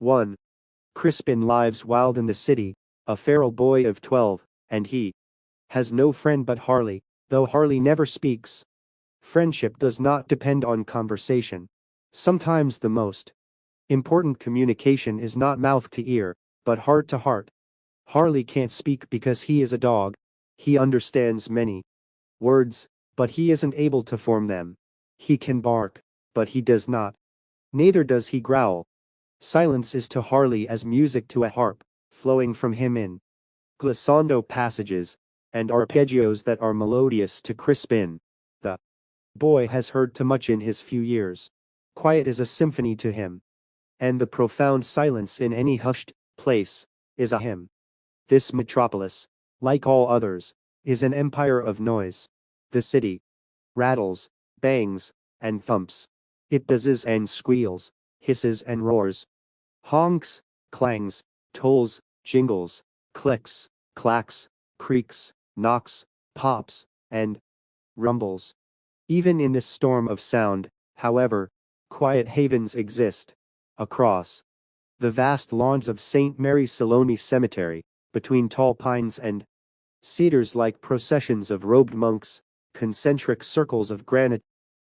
1. Crispin lives wild in the city, a feral boy of 12, and he has no friend but Harley, though Harley never speaks. Friendship does not depend on conversation. Sometimes the most important communication is not mouth to ear, but heart to heart. Harley can't speak because he is a dog. He understands many words, but he isn't able to form them. He can bark, but he does not. Neither does he growl. Silence is to Harley as music to a harp, flowing from him in glissando passages and arpeggios that are melodious to Crispin. The boy has heard too much in his few years. Quiet is a symphony to him, and the profound silence in any hushed place is a hymn. This metropolis, like all others, is an empire of noise. The city rattles, bangs, and thumps. It buzzes and squeals, hisses and roars, honks, clangs, tolls, jingles, clicks, clacks, creaks, knocks, pops, and rumbles. Even in this storm of sound, however, quiet havens exist. Across the vast lawns of St. Mary Salome Cemetery, between tall pines and cedars like processions of robed monks, concentric circles of granite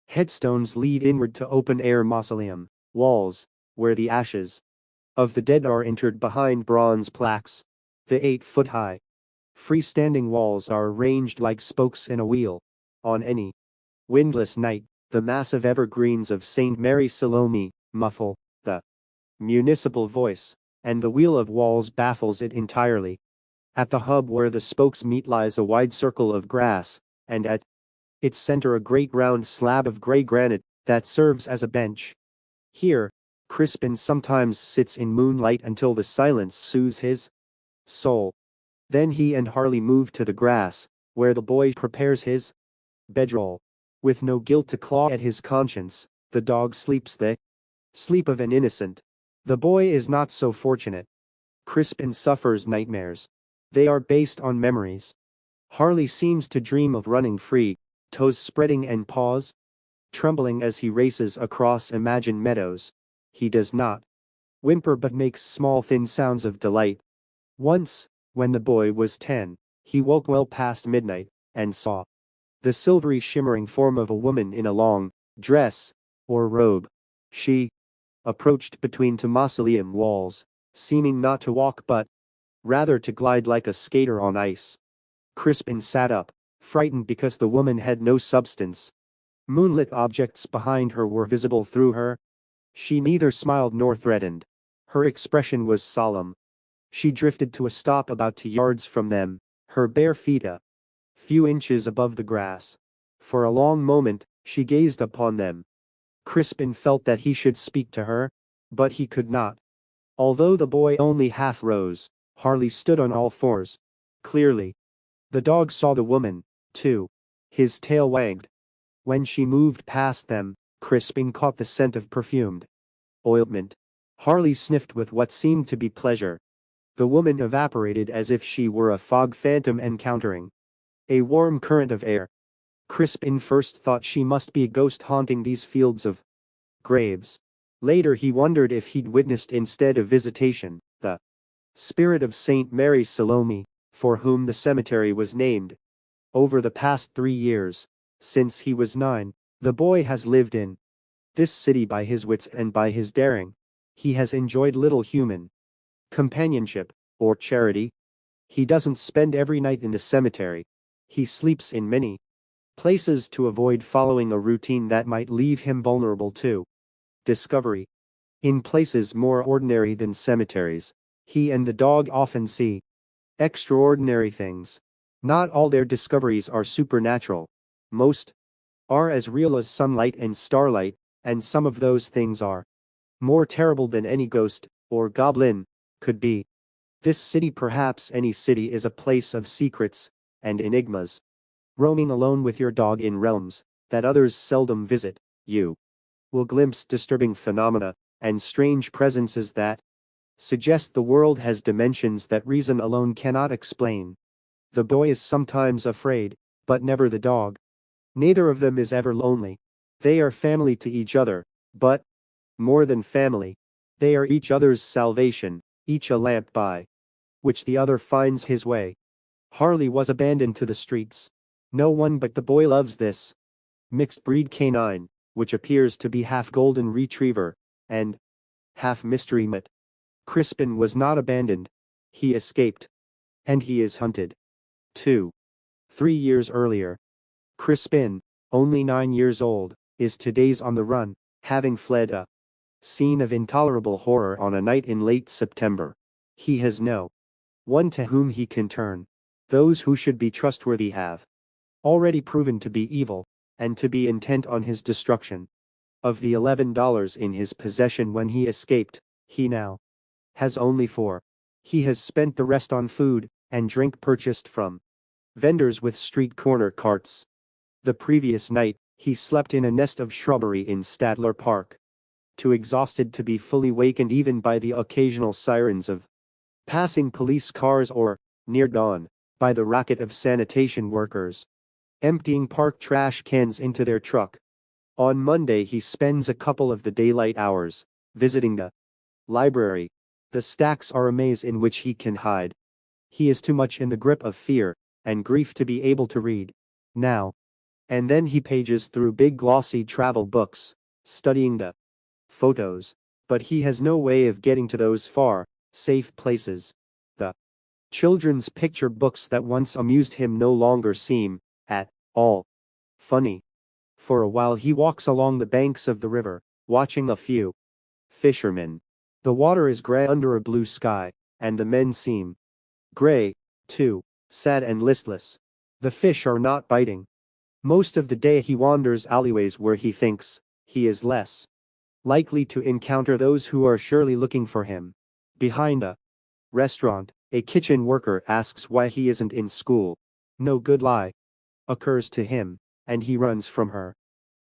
headstones lead inward to open-air mausoleum walls, where the ashes of the dead are interred behind bronze plaques. The 8-foot-high freestanding walls are arranged like spokes in a wheel. On any windless night, the massive evergreens of St. Mary Salome muffle the municipal voice, and the wheel of walls baffles it entirely. At the hub where the spokes meet lies a wide circle of grass, and at its center a great round slab of gray granite that serves as a bench. Here, Crispin sometimes sits in moonlight until the silence soothes his soul. Then he and Harley move to the grass, where the boy prepares his bedroll. With no guilt to claw at his conscience, the dog sleeps the sleep of an innocent. The boy is not so fortunate. Crispin suffers nightmares. They are based on memories. Harley seems to dream of running free, toes spreading and paws trembling as he races across imagined meadows. He does not whimper but makes small thin sounds of delight. Once, when the boy was 10, he woke well past midnight, and saw the silvery shimmering form of a woman in a long dress or robe. She approached between two mausoleum walls, seeming not to walk but rather to glide like a skater on ice. Crispin sat up, frightened because the woman had no substance. Moonlit objects behind her were visible through her. She neither smiled nor threatened. Her expression was solemn. She drifted to a stop about 2 yards from them, her bare feet a few inches above the grass. For a long moment, she gazed upon them. Crispin felt that he should speak to her, but he could not. Although the boy only half rose, Harley stood on all fours. Clearly, the dog saw the woman, too. His tail wagged. When she moved past them, Crispin caught the scent of perfumed ointment. Harley sniffed with what seemed to be pleasure. The woman evaporated as if she were a fog phantom encountering a warm current of air. Crispin first thought she must be a ghost haunting these fields of graves. Later he wondered if he'd witnessed instead a visitation, the spirit of St. Mary Salome, for whom the cemetery was named. Over the past 3 years, since he was 9, the boy has lived in this city by his wits and by his daring. He has enjoyed little human companionship or charity. He doesn't spend every night in the cemetery. He sleeps in many places to avoid following a routine that might leave him vulnerable to discovery. In places more ordinary than cemeteries, he and the dog often see extraordinary things. Not all their discoveries are supernatural. Most are as real as sunlight and starlight, and some of those things are more terrible than any ghost or goblin could be. This city, perhaps any city, is a place of secrets and enigmas. Roaming alone with your dog in realms that others seldom visit, you will glimpse disturbing phenomena and strange presences that suggest the world has dimensions that reason alone cannot explain. The boy is sometimes afraid, but never the dog. Neither of them is ever lonely. They are family to each other, but more than family. They are each other's salvation, each a lamp by which the other finds his way. Harley was abandoned to the streets. No one but the boy loves this mixed breed canine, which appears to be half golden retriever and half mystery mutt. Crispin was not abandoned. He escaped. And he is hunted. 2. 3 years earlier. Crispin, only 9 years old, is today's on the run, having fled a scene of intolerable horror on a night in late September. He has no one to whom he can turn. Those who should be trustworthy have already proven to be evil, and to be intent on his destruction. Of the $11 in his possession when he escaped, he now has only 4. He has spent the rest on food and drink purchased from vendors with street corner carts. The previous night, he slept in a nest of shrubbery in Stadler Park. Too exhausted to be fully wakened even by the occasional sirens of passing police cars or, near dawn, by the racket of sanitation workers emptying park trash cans into their truck. On Monday he spends a couple of the daylight hours visiting the library. The stacks are a maze in which he can hide. He is too much in the grip of fear and grief to be able to read. Now and then he pages through big glossy travel books, studying the photos, but he has no way of getting to those far, safe places. The children's picture books that once amused him no longer seem at all funny. For a while he walks along the banks of the river, watching a few fishermen. The water is gray under a blue sky, and the men seem gray, too, sad and listless. The fish are not biting. Most of the day he wanders alleyways where he thinks he is less likely to encounter those who are surely looking for him. Behind a restaurant, a kitchen worker asks why he isn't in school. No good lie occurs to him, and he runs from her.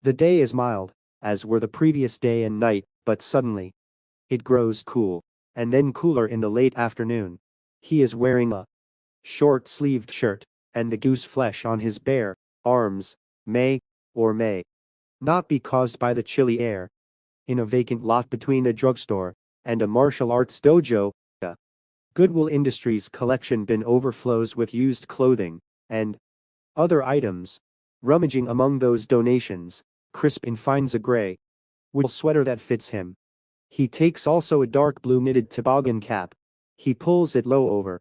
The day is mild, as were the previous day and night, but suddenly it grows cool, and then cooler in the late afternoon. He is wearing a short-sleeved shirt, and the goose flesh on his bare arms may not be caused by the chilly air. In a vacant lot between a drugstore and a martial arts dojo, a Goodwill Industries collection bin overflows with used clothing and other items. Rummaging among those donations, Crispin finds a gray wool sweater that fits him. He takes also a dark blue knitted toboggan cap. He pulls it low over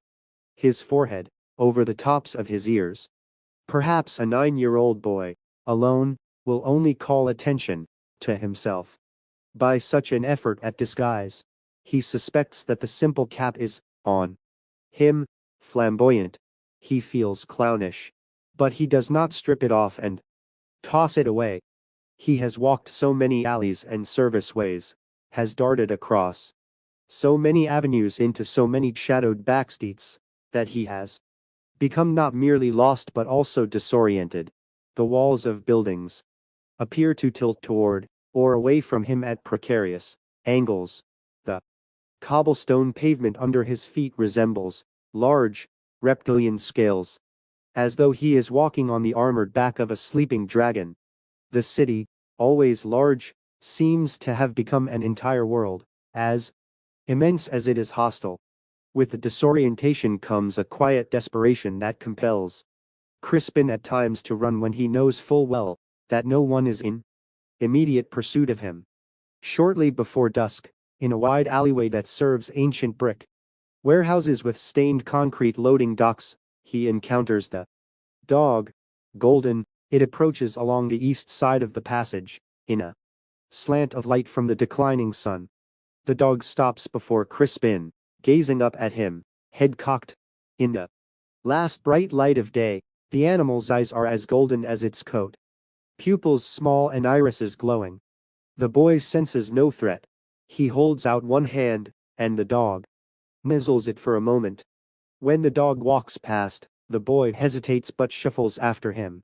his forehead, over the tops of his ears. Perhaps a 9-year-old boy, alone, will only call attention to himself by such an effort at disguise. He suspects that the simple cap is on him flamboyant. He feels clownish. But he does not strip it off and toss it away. He has walked so many alleys and service ways, has darted across so many avenues into so many shadowed backstreets, that he has become not merely lost but also disoriented. The walls of buildings appear to tilt toward or away from him at precarious angles. The cobblestone pavement under his feet resembles large, reptilian scales, as though he is walking on the armored back of a sleeping dragon. The city, always large, seems to have become an entire world, as immense as it is hostile. With the disorientation comes a quiet desperation that compels Crispin at times to run when he knows full well that no one is in immediate pursuit of him. Shortly before dusk, in a wide alleyway that serves ancient brick warehouses with stained concrete loading docks, he encounters the dog, Golden. It approaches along the east side of the passage, in a slant of light from the declining sun. The dog stops before Crispin, gazing up at him, head cocked. In the last bright light of day, the animal's eyes are as golden as its coat. Pupils small and irises glowing. The boy senses no threat. He holds out one hand, and the dog nuzzles it for a moment. When the dog walks past, the boy hesitates but shuffles after him.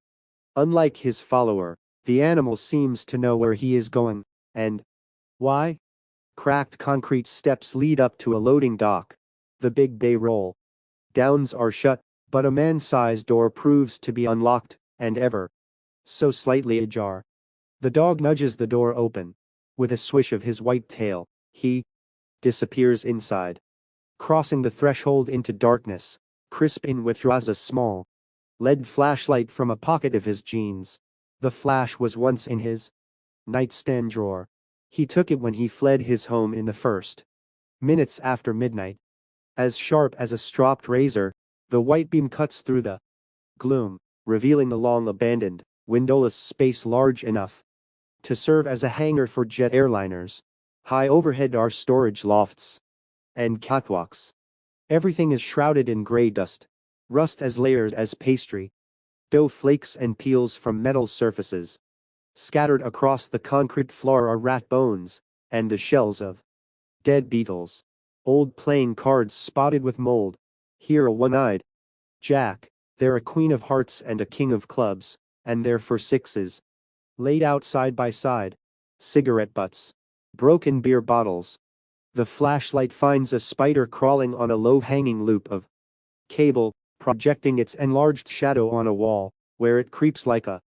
Unlike his follower, the animal seems to know where he is going, and why. Cracked concrete steps lead up to a loading dock. The big bay roll downs are shut, but a man-sized door proves to be unlocked, and ever so slightly ajar. The dog nudges the door open. With a swish of his white tail, he disappears inside. Crossing the threshold into darkness, Crispin withdraws a small LED flashlight from a pocket of his jeans. The flash was once in his nightstand drawer. He took it when he fled his home in the first minutes after midnight. As sharp as a stropped razor, the white beam cuts through the gloom, revealing the long-abandoned, windowless space large enough to serve as a hangar for jet airliners. High overhead are storage lofts and catwalks. Everything is shrouded in gray dust, rust as layered as pastry, dough flakes and peels from metal surfaces. Scattered across the concrete floor are rat bones and the shells of dead beetles. Old playing cards spotted with mold. Here a one-eyed jack, there a queen of hearts and a king of clubs, and there for sixes. Laid out side by side. Cigarette butts. Broken beer bottles. The flashlight finds a spider crawling on a low-hanging loop of cable, projecting its enlarged shadow on a wall, where it creeps like a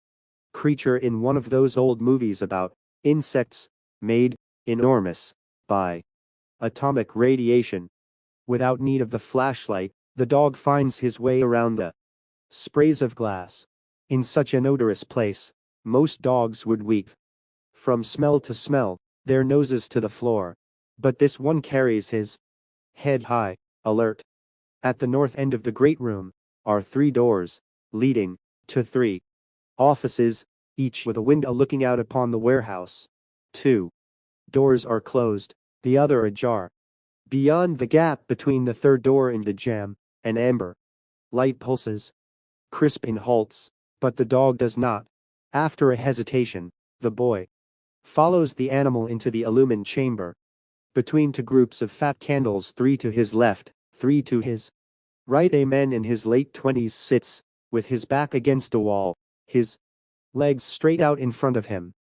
creature in one of those old movies about insects, made enormous by atomic radiation. Without need of the flashlight, the dog finds his way around the sprays of glass. In such an odorous place, most dogs would weep. From smell to smell, their noses to the floor. But this one carries his head high, alert. At the north end of the great room are 3 doors, leading to 3 offices, each with a window looking out upon the warehouse. 2 doors are closed, the other ajar. Beyond the gap between the third door and the jamb, an amber light pulses. Crispin halts, but the dog does not. After a hesitation, the boy follows the animal into the illumined chamber. Between 2 groups of fat candles, 3 to his left, 3 to his right, a man in his late 20s sits, with his back against a wall, his legs straight out in front of him.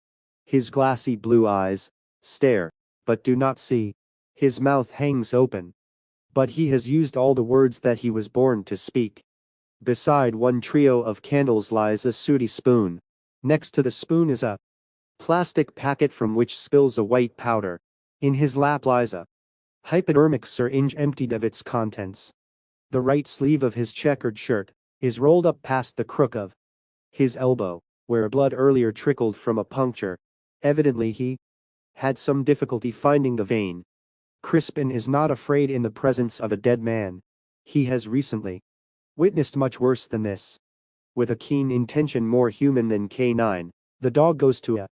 His glassy blue eyes stare, but do not see. His mouth hangs open. But he has used all the words that he was born to speak. Beside one trio of candles lies a sooty spoon. Next to the spoon is a plastic packet from which spills a white powder. In his lap lies a hypodermic syringe emptied of its contents. The right sleeve of his checkered shirt is rolled up past the crook of his elbow, where blood earlier trickled from a puncture. Evidently he had some difficulty finding the vein. Crispin is not afraid in the presence of a dead man. He has recently witnessed much worse than this. With a keen intention more human than canine, the dog goes to a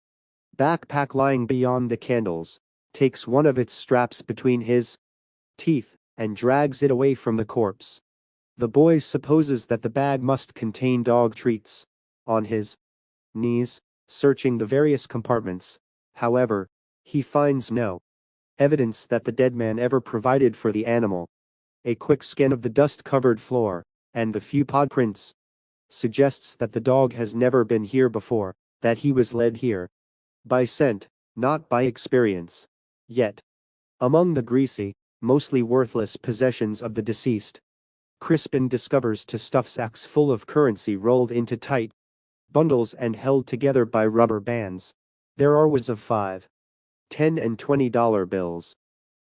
backpack lying beyond the candles, takes one of its straps between his teeth, and drags it away from the corpse. The boy supposes that the bag must contain dog treats. On his knees, searching the various compartments, however, he finds no evidence that the dead man ever provided for the animal. A quick scan of the dust-covered floor, and the few paw prints, suggests that the dog has never been here before, that he was led here by scent, not by experience. Yet, among the greasy, mostly worthless possessions of the deceased, Crispin discovers 2 stuff sacks full of currency rolled into tight bundles and held together by rubber bands. There are wads of $5, $10 and $20 bills.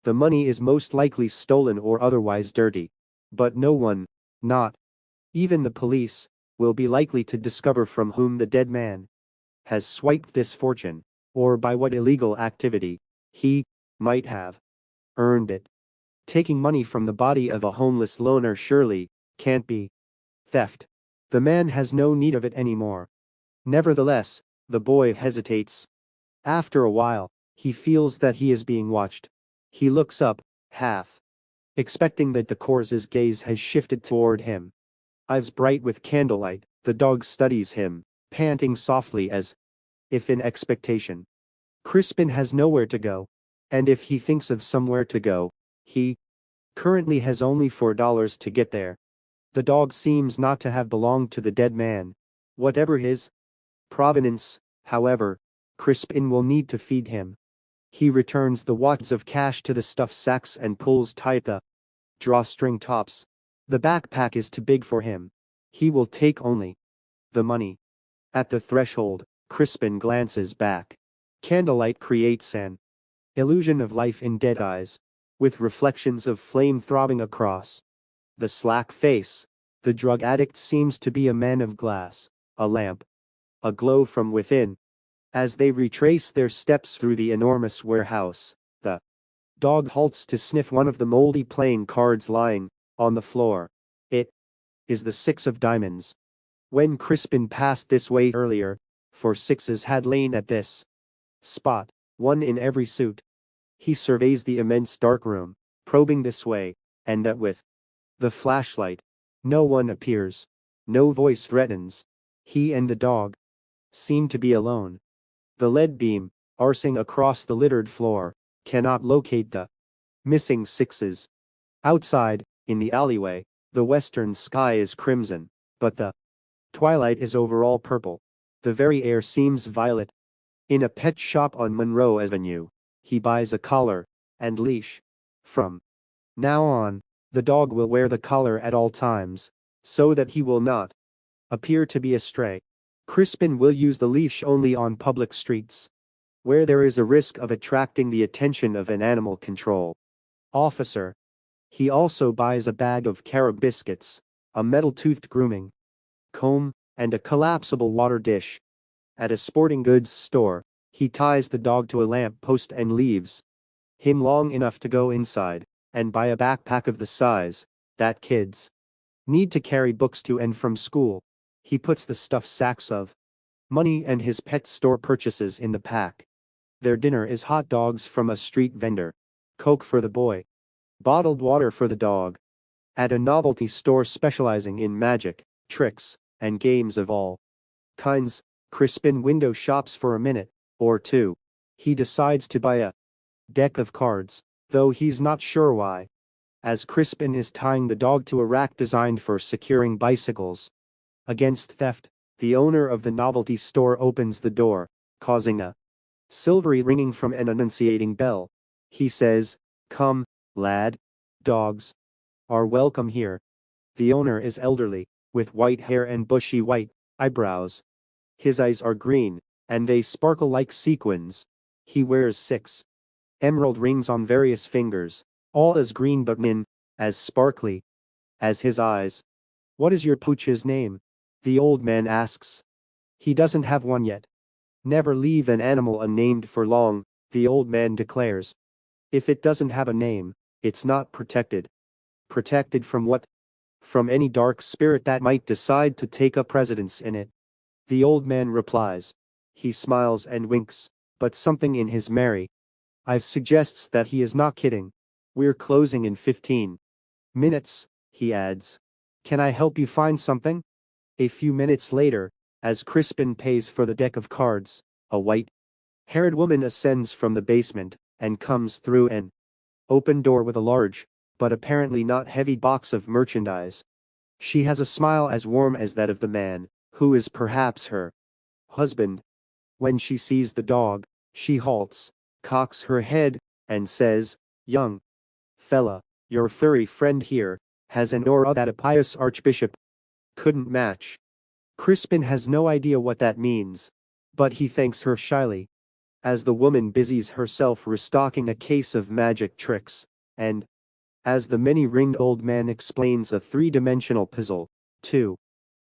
The money is most likely stolen or otherwise dirty. But no one, not even the police, will be likely to discover from whom the dead man has swiped this fortune, or by what illegal activity he might have earned it. Taking money from the body of a homeless loner surely can't be theft. The man has no need of it anymore. Nevertheless, the boy hesitates. After a while, he feels that he is being watched. He looks up, half expecting that the corpse's gaze has shifted toward him. Eyes bright with candlelight, the dog studies him, panting softly as if in expectation. Crispin has nowhere to go. And if he thinks of somewhere to go, he currently has only $4 to get there. The dog seems not to have belonged to the dead man. Whatever his provenance, however, Crispin will need to feed him. He returns the wads of cash to the stuff sacks and pulls tight the drawstring tops. The backpack is too big for him. He will take only the money. At the threshold, Crispin glances back. Candlelight creates an illusion of life in dead eyes. with reflections of flame throbbing across the slack face. The drug addict seems to be a man of glass, a lamp, a glow from within. As they retrace their steps through the enormous warehouse, the dog halts to sniff one of the moldy playing cards lying on the floor. It is the six of diamonds. When Crispin passed this way earlier, 4 sixes had lain at this spot, one in every suit. He surveys the immense dark room, probing this way and that with the flashlight. No one appears. No voice threatens. He and the dog seem to be alone. The lead beam, arcing across the littered floor, cannot locate the missing sixes. Outside, in the alleyway, the western sky is crimson, but the twilight is overall purple. The very air seems violet. In a pet shop on Monroe Avenue, he buys a collar and leash. From now on, the dog will wear the collar at all times, so that he will not appear to be a stray. Crispin will use the leash only on public streets, where there is a risk of attracting the attention of an animal control officer. He also buys a bag of carob biscuits, a metal-toothed grooming comb, and a collapsible water dish. At a sporting goods store, he ties the dog to a lamp post and leaves him long enough to go inside and buy a backpack of the size that kids need to carry books to and from school. He puts the stuffed sacks of money and his pet store purchases in the pack. Their dinner is hot dogs from a street vendor, Coke for the boy, bottled water for the dog. At a novelty store specializing in magic, tricks, and games of all kinds, Crispin window shops for a minute or two. He decides to buy a deck of cards, though he's not sure why. As Crispin is tying the dog to a rack designed for securing bicycles against theft, the owner of the novelty store opens the door, causing a silvery ringing from an annunciating bell. He says, "Come, lad. Dogs are welcome here." The owner is elderly, with white hair and bushy white eyebrows. His eyes are green, and they sparkle like sequins. He wears 6 emerald rings on various fingers, all as green but as sparkly as his eyes. "What is your pooch's name?" the old man asks. "He doesn't have one yet." "Never leave an animal unnamed for long," the old man declares. "If it doesn't have a name, it's not protected." "Protected from what?" "From any dark spirit that might decide to take up residence in it," the old man replies. He smiles and winks, but something in his merry eyes suggests that he is not kidding. "We're closing in 15 minutes, he adds. "Can I help you find something?" A few minutes later, as Crispin pays for the deck of cards, a white-haired woman ascends from the basement and comes through an open door with a large, but apparently not heavy box of merchandise. She has a smile as warm as that of the man, who is perhaps her husband. When she sees the dog, she halts, cocks her head, and says, "Young fella, your furry friend here has an aura that a pious archbishop couldn't match." Crispin has no idea what that means, but he thanks her shyly. As the woman busies herself restocking a case of magic tricks, and as the many-ringed old man explains a 3-dimensional puzzle to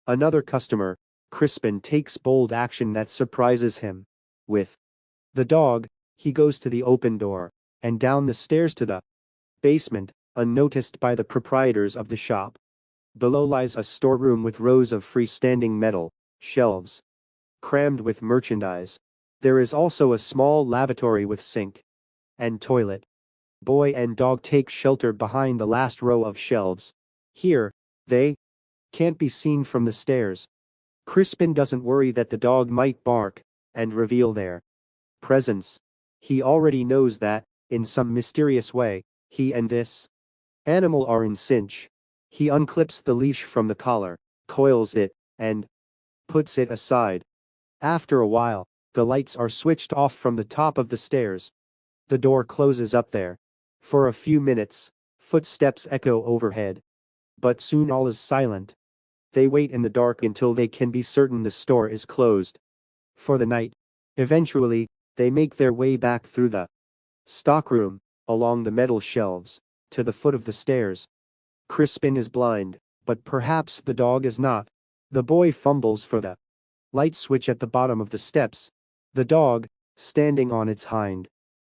another customer, Crispin takes bold action that surprises him. With the dog, he goes to the open door and down the stairs to the basement, unnoticed by the proprietors of the shop. Below lies a storeroom with rows of freestanding metal shelves crammed with merchandise. There is also a small lavatory with sink and toilet. Boy and dog take shelter behind the last row of shelves. Here, they can't be seen from the stairs. Crispin doesn't worry that the dog might bark and reveal their presence. He already knows that, in some mysterious way, he and this animal are in cinch. He unclips the leash from the collar, coils it, and puts it aside. After a while, the lights are switched off from the top of the stairs. The door closes up there. For a few minutes, footsteps echo overhead. But soon all is silent. They wait in the dark until they can be certain the store is closed for the night. Eventually, they make their way back through the stockroom, along the metal shelves, to the foot of the stairs. Crispin is blind, but perhaps the dog is not. The boy fumbles for the light switch at the bottom of the steps. The dog, standing on its hind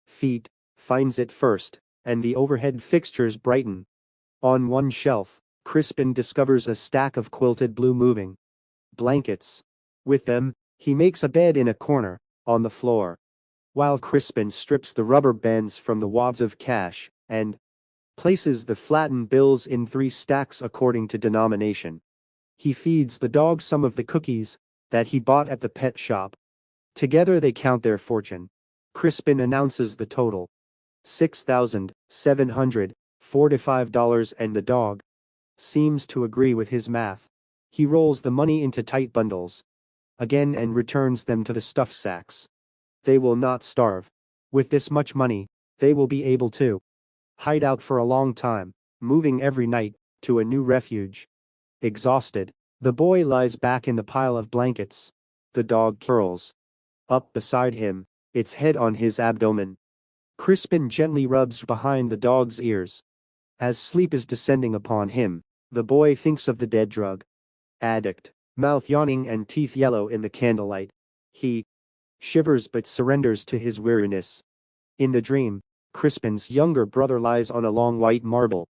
feet, finds it first, and the overhead fixtures brighten. On one shelf, Crispin discovers a stack of quilted blue moving blankets. With them, he makes a bed in a corner, on the floor. While Crispin strips the rubber bands from the wads of cash, and places the flattened bills in 3 stacks according to denomination. He feeds the dog some of the cookies that he bought at the pet shop. Together they count their fortune. Crispin announces the total: $6,745, and the dog seems to agree with his math. He rolls the money into tight bundles again and returns them to the stuff sacks. They will not starve. With this much money, they will be able to hide out for a long time, moving every night to a new refuge. Exhausted, the boy lies back in the pile of blankets. The dog curls up beside him, its head on his abdomen. Crispin gently rubs behind the dog's ears. As sleep is descending upon him, the boy thinks of the dead drug addict, mouth yawning and teeth yellow in the candlelight. He shivers but surrenders to his weariness. In the dream, Crispin's younger brother lies on a long white marble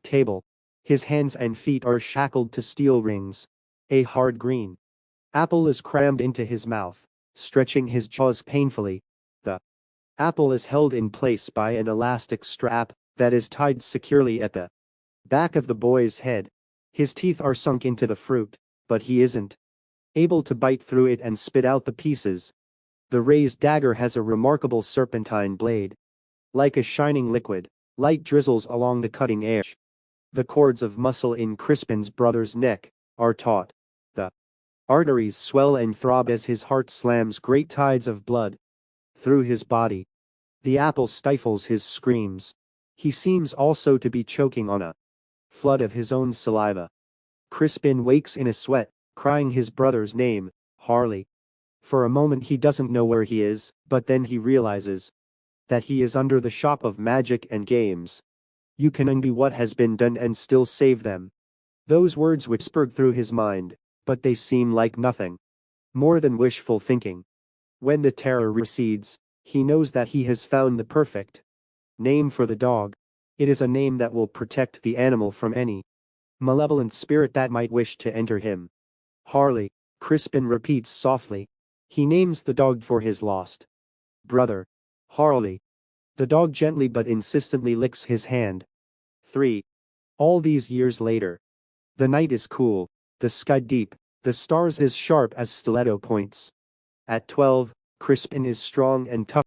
table. His hands and feet are shackled to steel rings. A hard green apple is crammed into his mouth, stretching his jaws painfully. The apple is held in place by an elastic strap that is tied securely at the back of the boy's head. His teeth are sunk into the fruit, but he isn't able to bite through it and spit out the pieces. The raised dagger has a remarkable serpentine blade. Like a shining liquid, light drizzles along the cutting edge. The cords of muscle in Crispin's brother's neck are taut. The arteries swell and throb as his heart slams great tides of blood through his body. The apple stifles his screams. He seems also to be choking on a flood of his own saliva. Crispin wakes in a sweat, crying his brother's name, Harley. For a moment he doesn't know where he is, but then he realizes that he is under the shop of magic and games. You can undo what has been done and still save them. Those words whispered through his mind, but they seem like nothing more than wishful thinking. When the terror recedes, he knows that he has found the perfect name for the dog. It is a name that will protect the animal from any malevolent spirit that might wish to enter him. Harley, Crispin repeats softly. He names the dog for his lost brother, Harley. The dog gently but insistently licks his hand. 3. All these years later. The night is cool, the sky deep, the stars as sharp as stiletto points. At 12, Crispin is strong and tough.